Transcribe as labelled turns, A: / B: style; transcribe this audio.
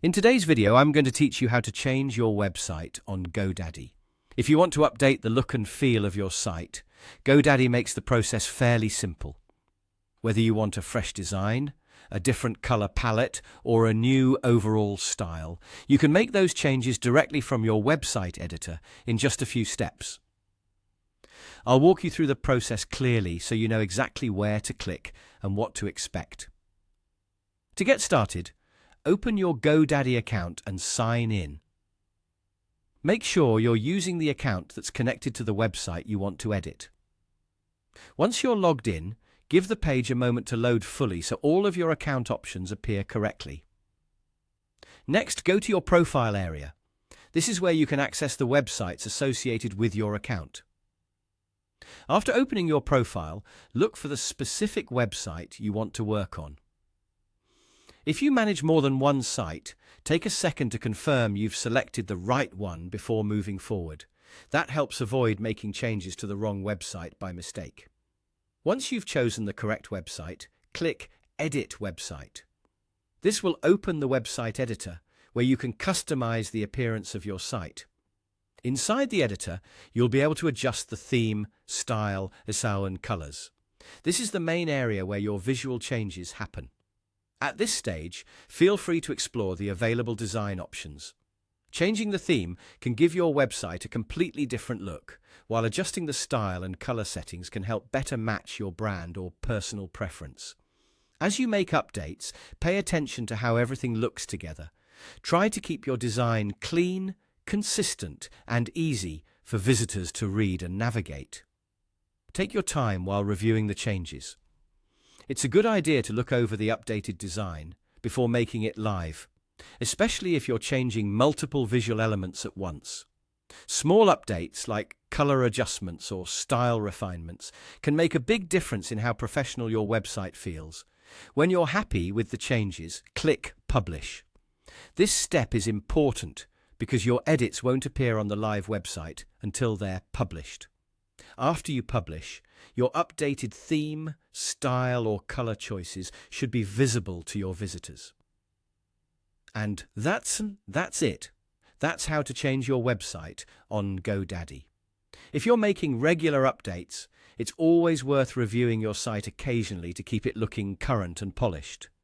A: In today's video, I'm going to teach you how to change your website on GoDaddy. If you want to update the look and feel of your site, GoDaddy makes the process fairly simple. Whether you want a fresh design, a different color palette, or a new overall style, you can make those changes directly from your website editor in just a few steps. I'll walk you through the process clearly so you know exactly where to click and what to expect. To get started, open your GoDaddy account and sign in. Make sure you're using the account that's connected to the website you want to edit. Once you're logged in, give the page a moment to load fully so all of your account options appear correctly. Next, go to your profile area. This is where you can access the websites associated with your account. After opening your profile, look for the specific website you want to work on. If you manage more than one site, take a second to confirm you've selected the right one before moving forward. That helps avoid making changes to the wrong website by mistake. Once you've chosen the correct website, click Edit Website. This will open the website editor, where you can customize the appearance of your site. Inside the editor, you'll be able to adjust the theme, style, ISO and colors. This is the main area where your visual changes happen. At this stage, feel free to explore the available design options. Changing the theme can give your website a completely different look, while adjusting the style and color settings can help better match your brand or personal preference. As you make updates, pay attention to how everything looks together. Try to keep your design clean, consistent, and easy for visitors to read and navigate. Take your time while reviewing the changes. It's a good idea to look over the updated design before making it live, especially if you're changing multiple visual elements at once. Small updates like color adjustments or style refinements can make a big difference in how professional your website feels. When you're happy with the changes, click Publish. This step is important because your edits won't appear on the live website until they're published. After you publish, your updated theme, style, or color choices should be visible to your visitors. And that's it. That's how to change your website on GoDaddy. If you're making regular updates, it's always worth reviewing your site occasionally to keep it looking current and polished.